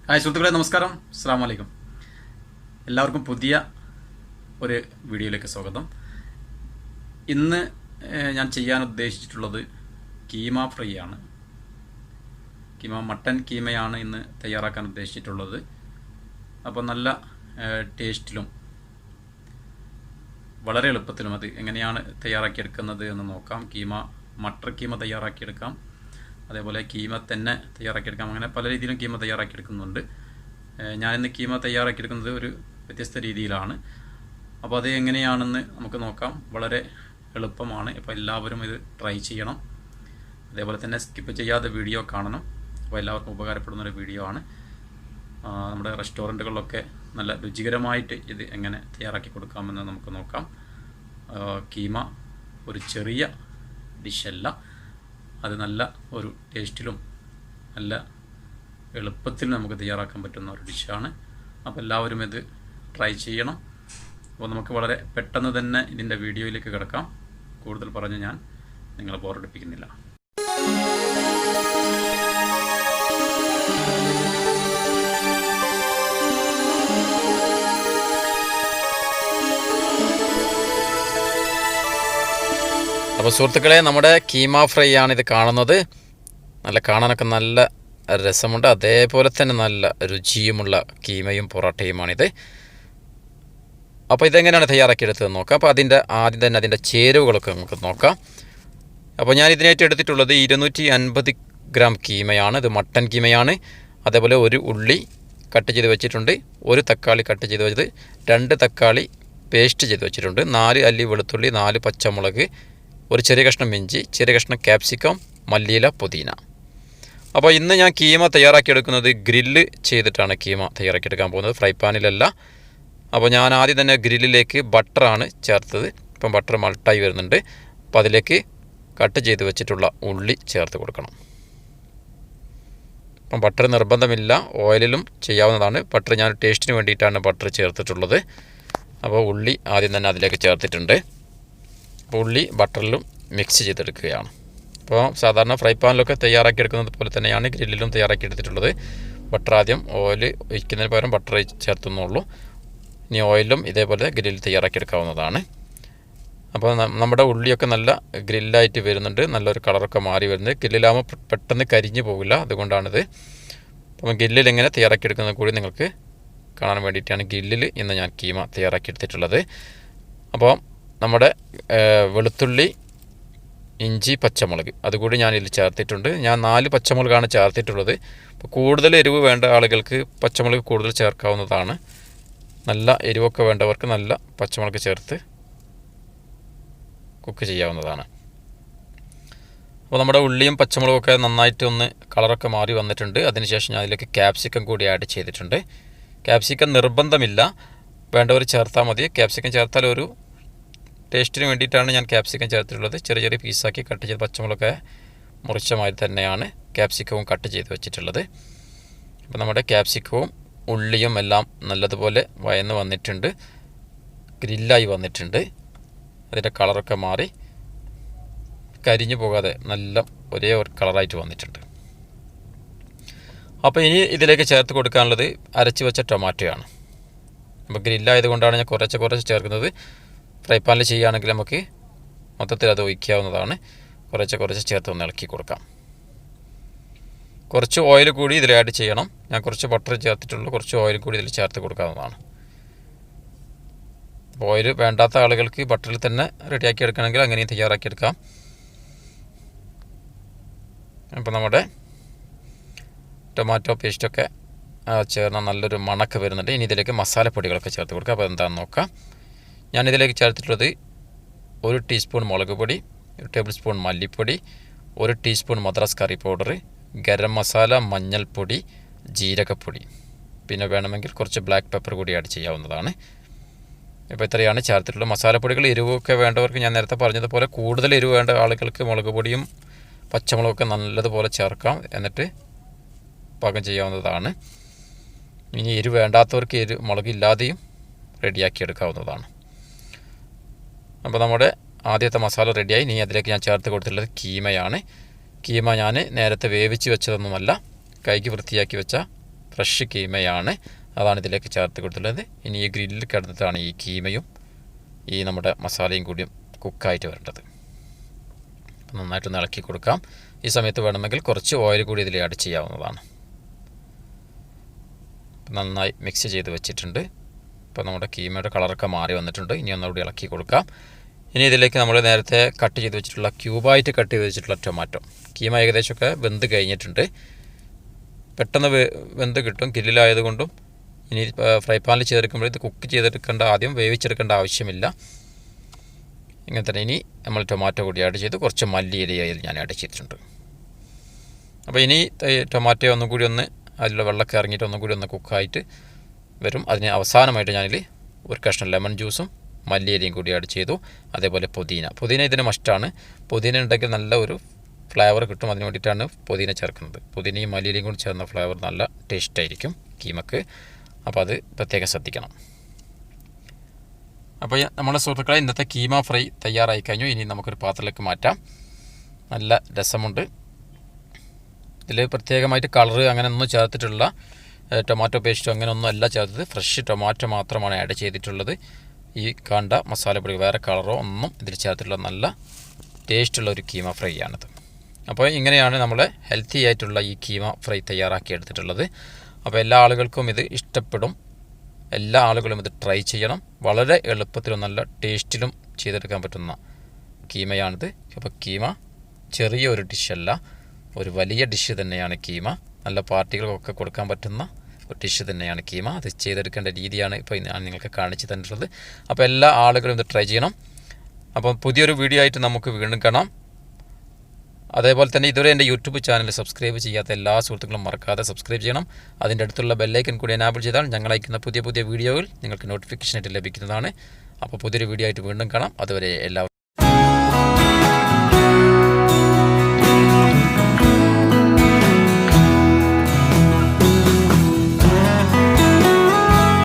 Hi സുഹൃത്തുക്കളെ, നമസ്കാരം. അസ്സലാമു അലൈക്കും. എല്ലാവർക്കും പുതിയ ഒരു വീഡിയോയിലേക്ക് സ്വാഗതം. ഇന്ന് ഞാൻ ചെയ്യാൻ ഉദ്ദേശിച്ചിട്ടുള്ളത് കീമ ഫ്രൈ ആണ്. മട്ടൻ കീമയാണ് ഇന്ന് തയ്യാറാക്കാൻ ഉദ്ദേശിച്ചിട്ടുള്ളത്. അപ്പോൾ നല്ല ടേസ്റ്റിലും വളരെ എളുപ്പത്തിലും അത് എങ്ങനെയാണ് തയ്യാറാക്കിയെടുക്കുന്നത് എന്ന് നോക്കാം. മട്ടർ കീമ തയ്യാറാക്കിയെടുക്കാം, അതേപോലെ കീമ തന്നെ തയ്യാറാക്കിയെടുക്കാം. അങ്ങനെ പല രീതിയിലും കീമ തയ്യാറാക്കിയെടുക്കുന്നുണ്ട്. ഞാനിന്ന് കീമ തയ്യാറാക്കിയെടുക്കുന്നത് ഒരു വ്യത്യസ്ത രീതിയിലാണ്. അപ്പോൾ അത് എങ്ങനെയാണെന്ന് നമുക്ക് നോക്കാം. വളരെ എളുപ്പമാണ്. അപ്പോൾ എല്ലാവരും ഇത് ട്രൈ ചെയ്യണം. അതേപോലെ തന്നെ സ്കിപ്പ് ചെയ്യാതെ വീഡിയോ കാണണം. അപ്പോൾ എല്ലാവർക്കും ഉപകാരപ്പെടുന്നൊരു വീഡിയോ ആണ്. നമ്മുടെ റെസ്റ്റോറൻറ്റുകളിലൊക്കെ നല്ല രുചികരമായിട്ട് ഇത് എങ്ങനെ തയ്യാറാക്കി കൊടുക്കാമെന്ന് നമുക്ക് നോക്കാം. കീമ ഒരു ചെറിയ ഡിഷല്ല, അത് നല്ല ഒരു ടേസ്റ്റിലും നല്ല എളുപ്പത്തിൽ നമുക്ക് തയ്യാറാക്കാൻ പറ്റുന്ന ഒരു ഡിഷാണ്. അപ്പോൾ എല്ലാവരും ഇത് ട്രൈ ചെയ്യണം. അപ്പോൾ നമുക്ക് വളരെ പെട്ടെന്ന് തന്നെ ഇതിൻ്റെ വീഡിയോയിലേക്ക് കിടക്കാം. കൂടുതൽ പറഞ്ഞ് ഞാൻ നിങ്ങളെ ബോറടിപ്പിക്കുന്നില്ല. അപ്പോൾ സുഹൃത്തുക്കളെ, നമ്മുടെ കീമ ഫ്രൈ ആണ് ഇത് കാണുന്നത്. കാണാനൊക്കെ നല്ല രസമുണ്ട്, അതേപോലെ തന്നെ നല്ല രുചിയുമുള്ള കീമയും പൊറോട്ടയുമാണിത്. അപ്പോൾ ഇതെങ്ങനെയാണ് തയ്യാറാക്കിയെടുത്തതെന്ന് നോക്കാം. അപ്പോൾ ആദ്യം തന്നെ അതിൻ്റെ ചേരുവകളൊക്കെ നമുക്ക് നോക്കാം. അപ്പോൾ ഞാൻ ഇതിനായിട്ട് എടുത്തിട്ടുള്ളത് 250 ഗ്രാം കീമയാണ്. ഇത് മട്ടൻ കീമയാണ്. അതേപോലെ ഒരു ഉള്ളി കട്ട് ചെയ്ത് വെച്ചിട്ടുണ്ട്, ഒരു തക്കാളി കട്ട് ചെയ്ത് വെച്ചത്, 2 തക്കാളി പേസ്റ്റ് ചെയ്ത് വെച്ചിട്ടുണ്ട്, 4 അല്ലി വെളുത്തുള്ളി, 4 പച്ചമുളക്, ഒരു ചെറിയ കഷ്ണം ഇഞ്ചി, ചെറിയ കഷ്ണം ക്യാപ്സിക്കം, മല്ലിയില, പുതിന. അപ്പോൾ ഇന്ന് ഞാൻ കീമ തയ്യാറാക്കിയെടുക്കുന്നത് ഗ്രില്ല് ചെയ്തിട്ടാണ് കീമ തയ്യാറാക്കിയെടുക്കാൻ പോകുന്നത്, ഫ്രൈ പാനിലല്ല. അപ്പോൾ ഞാൻ ആദ്യം തന്നെ ഗ്രില്ലിലേക്ക് ബട്ടറാണ് ചേർത്തത്. ഇപ്പം ബട്ടർ മൾട്ടായി വരുന്നുണ്ട്. അപ്പോൾ അതിലേക്ക് കട്ട് ചെയ്ത് വെച്ചിട്ടുള്ള ഉള്ളി ചേർത്ത് കൊടുക്കണം. അപ്പം ബട്ടർ നിർബന്ധമില്ല, ഓയിലിലും ചെയ്യാവുന്നതാണ്. ബട്ടർ ഞാൻ ടേസ്റ്റിന് വേണ്ടിയിട്ടാണ് ബട്ടർ ചേർത്തിട്ടുള്ളത്. അപ്പോൾ ഉള്ളി ആദ്യം തന്നെ അതിലേക്ക് ചേർത്തിട്ടുണ്ട്. ഉള്ളി ബട്ടറിലും മിക്സ് ചെയ്തെടുക്കുകയാണ്. അപ്പോൾ സാധാരണ ഫ്രൈ പാനിലൊക്കെ തയ്യാറാക്കിയെടുക്കുന്നത് പോലെ തന്നെയാണ് ഗ്രില്ലിലും തയ്യാറാക്കിയെടുത്തിട്ടുള്ളത്. ബട്ടർ ആദ്യം ഓയിൽ ഒഴിക്കുന്നതിന് പകരം ബട്ടർ ചേർത്തുന്നുള്ളൂ. ഇനി ഓയിലും ഇതേപോലെ ഗ്രില്ല് തയ്യാറാക്കിയെടുക്കാവുന്നതാണ്. അപ്പോൾ നമ്മുടെ ഉള്ളിയൊക്കെ നല്ല ഗ്രില്ലായിട്ട് വരുന്നുണ്ട്, നല്ലൊരു കളറൊക്കെ മാറി വരുന്നത്. ഗ്രില്ലിലാകുമ്പോൾ പെട്ടെന്ന് കരിഞ്ഞു പോകില്ല, അതുകൊണ്ടാണിത്. അപ്പം ഗ്രില്ലിൽ എങ്ങനെ തയ്യാറാക്കിയെടുക്കുന്നത് കൂടി നിങ്ങൾക്ക് കാണാൻ വേണ്ടിയിട്ടാണ് ഗ്രില്ലിൽ ഇന്ന് ഞാൻ കീമ തയ്യാറാക്കിയെടുത്തിട്ടുള്ളത്. അപ്പോൾ നമ്മുടെ വെളുത്തുള്ളി, ഇഞ്ചി, പച്ചമുളക് അതുകൂടി ഞാൻ ഇതിൽ ചേർത്തിട്ടുണ്ട്. ഞാൻ 4 പച്ചമുളകാണ് ചേർത്തിട്ടുള്ളത്. അപ്പോൾ കൂടുതൽ എരിവ് വേണ്ട ആളുകൾക്ക് പച്ചമുളക് കൂടുതൽ ചേർക്കാവുന്നതാണ്. നല്ല എരിവൊക്കെ വേണ്ടവർക്ക് നല്ല പച്ചമുളക് ചേർത്ത് കുക്ക് ചെയ്യാവുന്നതാണ്. അപ്പോൾ നമ്മുടെ ഉള്ളിയും പച്ചമുളകൊക്കെ നന്നായിട്ട് ഒന്ന് കളറൊക്കെ മാറി വന്നിട്ടുണ്ട്. അതിനുശേഷം ഞാൻ അതിലേക്ക് ക്യാപ്സിക്കം കൂടി ആഡ് ചെയ്തിട്ടുണ്ട്. ക്യാപ്സിക്കം നിർബന്ധമില്ല, വേണ്ടവർ ചേർത്താൽ മതി. ക്യാപ്സിക്കം ചേർത്താൽ ഒരു ടേസ്റ്റിന് വേണ്ടിയിട്ടാണ് ഞാൻ ക്യാപ്സിക്കം ചേർത്തിട്ടുള്ളത്. ചെറിയ ചെറിയ പീസാക്കി കട്ട് ചെയ്ത് പച്ചമുളകൊക്കെ മുറിച്ച മാതിരി തന്നെയാണ് ക്യാപ്സിക്കവും കട്ട് ചെയ്ത് വെച്ചിട്ടുള്ളത്. അപ്പോൾ നമ്മുടെ ക്യാപ്സിക്കവും ഉള്ളിയും എല്ലാം നല്ലതുപോലെ വയന്ന് വന്നിട്ടുണ്ട്, ഗ്രില്ലായി വന്നിട്ടുണ്ട്. അതിൻ്റെ കളറൊക്കെ മാറി കരിഞ്ഞു പോകാതെ നല്ല ഒരേ ഒരു കളറായിട്ട് വന്നിട്ടുണ്ട്. അപ്പോൾ ഇനി ഇതിലേക്ക് ചേർത്ത് കൊടുക്കാനുള്ളത് അരച്ച് വെച്ച ടൊമാറ്റോയാണ്. അപ്പോൾ ഗ്രില്ലായതുകൊണ്ടാണ് ഞാൻ കുറച്ച് ചേർക്കുന്നത്. ഫ്രൈ പാനിൽ ചെയ്യുകയാണെങ്കിൽ നമുക്ക് മൊത്തത്തിൽ അത് ഒഴിക്കാവുന്നതാണ്. കുറച്ച് ചേർത്ത് ഒന്ന് ഇളക്കി കൊടുക്കാം. കുറച്ച് ഓയിൽ കൂടി ഇതിൽ ആഡ് ചെയ്യണം. ഞാൻ കുറച്ച് ബട്ടർ ചേർത്തിട്ടുള്ളൂ, കുറച്ച് ഓയിൽ കൂടി ഇതിൽ ചേർത്ത് കൊടുക്കാവുന്നതാണ്. അപ്പോൾ ഓയിൽ വേണ്ടാത്ത ആളുകൾക്ക് ബട്ടറിൽ തന്നെ റെഡിയാക്കി എടുക്കണമെങ്കിൽ അങ്ങനെയും തയ്യാറാക്കിയെടുക്കാം. അപ്പോൾ നമ്മുടെ ടൊമാറ്റോ പേസ്റ്റൊക്കെ ചേർന്ന നല്ലൊരു മണക്ക് വരുന്നുണ്ട്. ഇനി ഇതിലേക്ക് മസാലപ്പൊടികളൊക്കെ ചേർത്ത് കൊടുക്കാം. അപ്പോൾ എന്താണെന്ന് നോക്കാം. ഞാനിതിലേക്ക് ചേർത്തിട്ടുള്ളത് 1 ടീസ്പൂൺ മുളക് പൊടി, 1 ടേബിൾ സ്പൂൺ മല്ലിപ്പൊടി, 1 teaspoon Madras curry powder, garam masala, മഞ്ഞൾപ്പൊടി, ജീരകപ്പൊടി, പിന്നെ വേണമെങ്കിൽ കുറച്ച് ബ്ലാക്ക് പെപ്പർ കൂടി ആഡ് ചെയ്യാവുന്നതാണ്. ഇപ്പോൾ ഇത്രയാണ് ചേർത്തിട്ടുള്ളത്. മസാലപ്പൊടികൾ എരിവൊക്കെ വേണ്ടവർക്ക് ഞാൻ നേരത്തെ പറഞ്ഞതുപോലെ കൂടുതൽ എരിവ് വേണ്ട ആളുകൾക്ക് മുളക് പൊടിയും പച്ചമുളകൊക്കെ നല്ലതുപോലെ ചേർക്കാം, എന്നിട്ട് പാകം ചെയ്യാവുന്നതാണ്. ഇനി എരിവ് വേണ്ടാത്തവർക്ക് മുളകില്ലാതെയും റെഡിയാക്കി എടുക്കാവുന്നതാണ്. അപ്പോൾ നമ്മുടെ ആദ്യത്തെ മസാല റെഡിയായി. ഇനി അതിലേക്ക് ഞാൻ ചേർത്ത് കൊടുത്തിട്ടുള്ളത് കീമയാണ്. കീമ ഞാൻ നേരത്തെ വേവിച്ച് വെച്ചതൊന്നുമല്ല, കൈക്ക് വൃത്തിയാക്കി വെച്ച ഫ്രഷ് കീമയാണ്, അതാണ് ഇതിലേക്ക് ചേർത്ത് കൊടുത്തുള്ളത്. ഇനി ഈ ഗ്രില്ലിൽ കിടന്നിട്ടാണ് ഈ കീമയും ഈ നമ്മുടെ മസാലയും കൂടിയും കുക്കായിട്ട് വരേണ്ടത്. നന്നായിട്ടൊന്ന് ഇളക്കി കൊടുക്കാം. ഈ സമയത്ത് വേണമെങ്കിൽ കുറച്ച് ഓയിൽ കൂടി ഇതിൽ ആഡ് ചെയ്യാവുന്നതാണ്. നന്നായി മിക്സ് ചെയ്ത് വെച്ചിട്ടുണ്ട്. ഇപ്പോൾ നമ്മുടെ കീമയുടെ കളറൊക്കെ മാറി വന്നിട്ടുണ്ട്. ഇനി ഒന്നുകൂടി ഇളക്കി കൊടുക്കാം. ഇനി ഇതിലേക്ക് നമ്മൾ നേരത്തെ കട്ട് ചെയ്ത് വെച്ചിട്ടുള്ള ക്യൂബായിട്ട് കട്ട് ചെയ്ത് വെച്ചിട്ടുള്ള ടൊമാറ്റോ, കീമ ഏകദേശമൊക്കെ വെന്ത് കഴിഞ്ഞിട്ടുണ്ട്. പെട്ടെന്ന് വെന്ത് കിട്ടും ഗ്രില്ലിലായതുകൊണ്ടും. ഇനി ഫ്രൈ പാനിൽ ചെയ്തെടുക്കുമ്പോൾ ഇത് കുക്ക് ചെയ്തെടുക്കേണ്ട, ആദ്യം വേവിച്ചെടുക്കേണ്ട ആവശ്യമില്ല. ഇങ്ങനെ തന്നെ ഇനി നമ്മൾ ടൊമാറ്റോ കൂടി ആഡ് ചെയ്ത് കുറച്ച് മല്ലിയിലയിൽ ഞാൻ ആഡ് ചെയ്തിട്ടുണ്ട്. അപ്പോൾ ഇനി ടൊമാറ്റോ ഒന്നും കൂടി ഒന്ന് അതിലുള്ള വെള്ളമൊക്കെ ഇറങ്ങിയിട്ട് ഒന്നും കൂടി ഒന്ന് കുക്കായിട്ട് വരും. അതിന് അവസാനമായിട്ട് ഞാനിൽ ഒരു കഷ്ണം ലെമൺ ജ്യൂസും മല്ലിയിലയും കൂടി ആഡ് ചെയ്തു. അതേപോലെ പുതിന ഇതിന് മസ്റ്റാണ്. പുതിന ഉണ്ടെങ്കിൽ നല്ല ഒരു ഫ്ലേവർ കിട്ടും. അതിന് വേണ്ടിയിട്ടാണ് പുതിന ചേർക്കുന്നത്. പുതിനയും മല്ലിയിലയും കൂടി ചേർന്ന ഫ്ലേവർ നല്ല ടേസ്റ്റായിരിക്കും കീമക്ക്. അപ്പോൾ അത് പ്രത്യേകം ശ്രദ്ധിക്കണം. അപ്പോൾ നമ്മുടെ സുഹൃത്തുക്കളെ, ഇന്നത്തെ കീമ ഫ്രൈ തയ്യാറായി കഴിഞ്ഞു. ഇനി നമുക്കൊരു പാത്രത്തിലേക്ക് മാറ്റാം. നല്ല രസമുണ്ട്. ഇതിൽ പ്രത്യേകമായിട്ട് കളറ് അങ്ങനെയൊന്നും ചേർത്തിട്ടുള്ള ടൊമാറ്റോ പേസ്റ്റോ അങ്ങനെയൊന്നും അല്ല ചേർത്തത്. ഫ്രഷ് ടൊമാറ്റോ മാത്രമാണ് ആഡ് ചെയ്തിട്ടുള്ളത്. ഈ കണ്ട മസാലപ്പൊടി വേറെ കളറോ ഒന്നും ഇതിൽ ചേർത്തിട്ടുള്ള നല്ല ടേസ്റ്റുള്ള ഒരു കീമ ഫ്രൈ ആണിത്. അപ്പോൾ ഇങ്ങനെയാണ് നമ്മൾ ഹെൽത്തി ആയിട്ടുള്ള ഈ കീമ ഫ്രൈ തയ്യാറാക്കി എടുത്തിട്ടുള്ളത്. അപ്പോൾ എല്ലാ ആളുകൾക്കും ഇത് ഇഷ്ടപ്പെടും. എല്ലാ ആളുകളും ഇത് ട്രൈ ചെയ്യണം. വളരെ എളുപ്പത്തിലും നല്ല ടേസ്റ്റിലും ചെയ്തെടുക്കാൻ പറ്റുന്ന കീമയാണിത്. അപ്പോൾ കീമ ചെറിയൊരു ഡിഷല്ല, ഒരു വലിയ ഡിഷ് തന്നെയാണ് കീമ. നല്ല പാർട്ടികൾക്കൊക്കെ കൊടുക്കാൻ പറ്റുന്ന ഒരു ഡിഷ് തന്നെയാണ് കീമ. അത് ചെയ്തെടുക്കേണ്ട രീതിയാണ് ഇപ്പോൾ ഞാൻ നിങ്ങൾക്ക് കാണിച്ചു തന്നിട്ടുള്ളത്. അപ്പോൾ എല്ലാ ആളുകളും ഇത് ട്രൈ ചെയ്യണം. അപ്പം പുതിയൊരു വീഡിയോ ആയിട്ട് നമുക്ക് വീണ്ടും കാണാം. അതേപോലെ തന്നെ ഇതുവരെ എൻ്റെ യൂട്യൂബ് ചാനൽ സബ്സ്ക്രൈബ് ചെയ്യാത്ത എല്ലാ സുഹൃത്തുക്കളും മറക്കാതെ സബ്സ്ക്രൈബ് ചെയ്യണം. അതിൻ്റെ അടുത്തുള്ള ബെല്ലൈക്കൻ കൂടി എനാബിൾ ചെയ്താൽ ഞങ്ങൾ അയക്കുന്ന പുതിയ പുതിയ വീഡിയോകൾ നിങ്ങൾക്ക് നോട്ടിഫിക്കേഷനായിട്ട് ലഭിക്കുന്നതാണ്. അപ്പോൾ പുതിയൊരു വീഡിയോ ആയിട്ട് വീണ്ടും കാണാം. അതുവരെ എല്ലാവരും